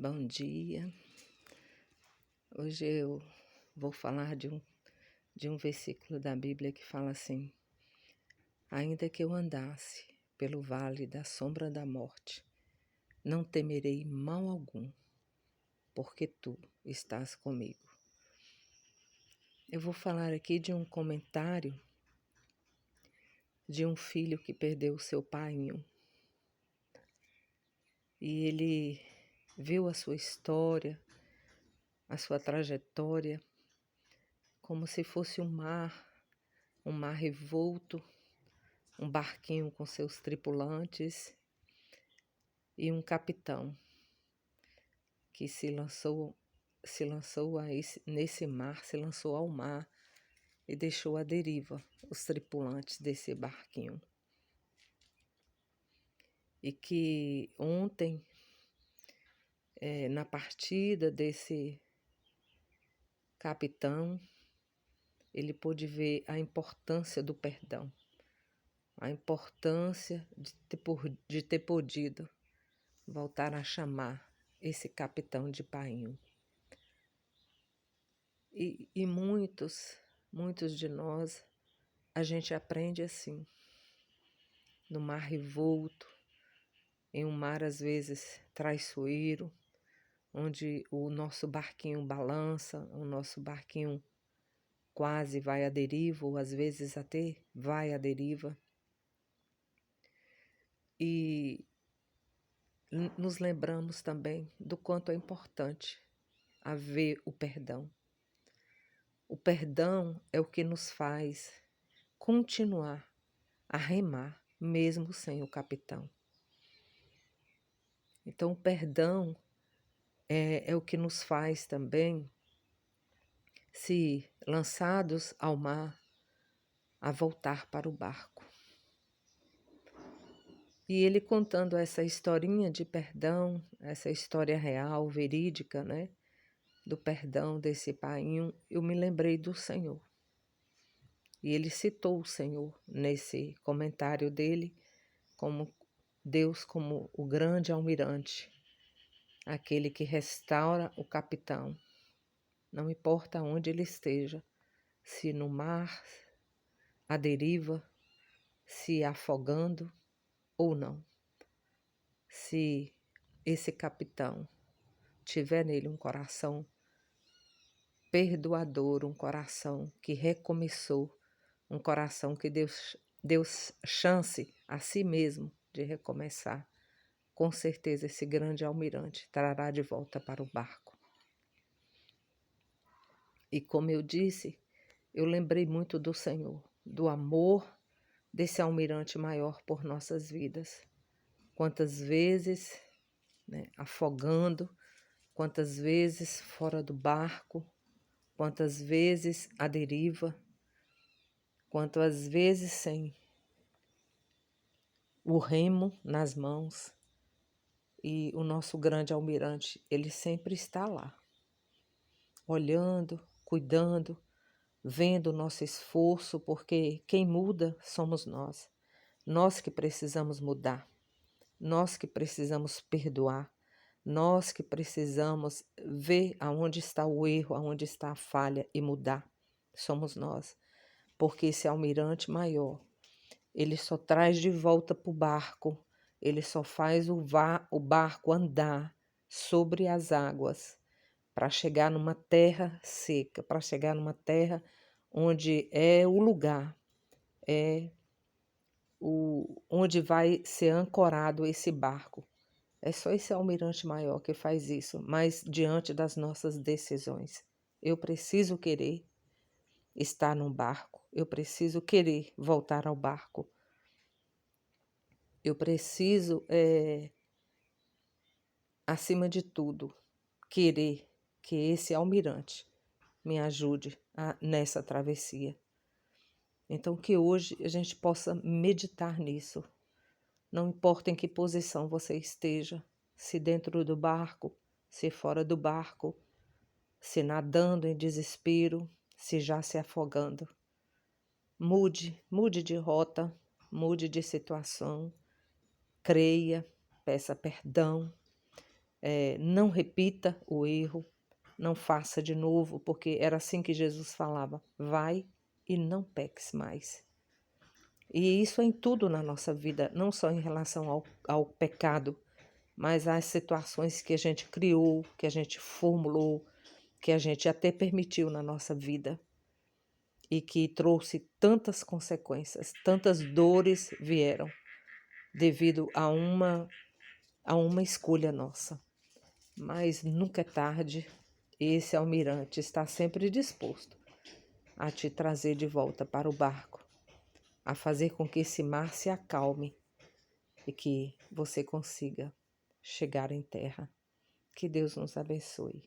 Bom dia. Hoje eu vou falar de um versículo da Bíblia que fala assim: Ainda que eu andasse pelo vale da sombra da morte, não temerei mal algum, porque tu estás comigo. Eu vou falar aqui de um comentário de um filho que perdeu o seu pai. E ele viu a sua história, a sua trajetória, como se fosse um mar revolto, um barquinho com seus tripulantes e um capitão que se lançou nesse mar, se lançou ao mar e deixou à deriva os tripulantes desse barquinho. E que ontem, na partida desse capitão, ele pôde ver a importância do perdão, a importância de ter podido voltar a chamar esse capitão de painho. E muitos de nós, a gente aprende assim, no mar revolto, em um mar às vezes traiçoeiro, onde o nosso barquinho balança, o nosso barquinho quase vai à deriva, ou às vezes até vai à deriva. E nos lembramos também do quanto é importante haver o perdão. O perdão é o que nos faz continuar a remar, mesmo sem o capitão. Então, o perdão é o que nos faz também, se lançados ao mar, a voltar para o barco. E ele contando essa historinha de perdão, essa história real, verídica, né? Do perdão desse painho, eu me lembrei do Senhor. E ele citou o Senhor nesse comentário dele, como Deus como o grande almirante, aquele que restaura o capitão, não importa onde ele esteja, se no mar, à deriva, se afogando ou não. Se esse capitão tiver nele um coração perdoador, um coração que recomeçou, um coração que deu chance a si mesmo de recomeçar, com certeza esse grande almirante trará de volta para o barco. E como eu disse, eu lembrei muito do Senhor, do amor desse almirante maior por nossas vidas. Quantas vezes, afogando, quantas vezes fora do barco, quantas vezes à deriva, quantas vezes sem o remo nas mãos. E o nosso grande almirante, ele sempre está lá, olhando, cuidando, vendo o nosso esforço, porque quem muda somos nós. Nós que precisamos mudar, nós que precisamos perdoar, nós que precisamos ver aonde está o erro, aonde está a falha e mudar. Somos nós, porque esse almirante maior, ele só traz de volta para o barco, ele só faz o barco andar sobre as águas para chegar numa terra seca, para chegar numa terra onde é o lugar, onde vai ser ancorado esse barco. É só esse almirante maior que faz isso, mas diante das nossas decisões. Eu preciso querer estar num barco, eu preciso querer voltar ao barco. Eu preciso, acima de tudo, querer que esse almirante me ajude nessa travessia. Então, que hoje a gente possa meditar nisso. Não importa em que posição você esteja, se dentro do barco, se fora do barco, se nadando em desespero, se já se afogando. Mude de rota, mude de situação, creia, peça perdão, não repita o erro, não faça de novo, porque era assim que Jesus falava: vai e não peques mais. E isso é em tudo na nossa vida, não só em relação ao pecado, mas às situações que a gente criou, que a gente formulou, que a gente até permitiu na nossa vida e que trouxe tantas consequências, tantas dores vieram devido a uma escolha nossa. Mas nunca é tarde, esse almirante está sempre disposto a te trazer de volta para o barco, a fazer com que esse mar se acalme e que você consiga chegar em terra. Que Deus nos abençoe.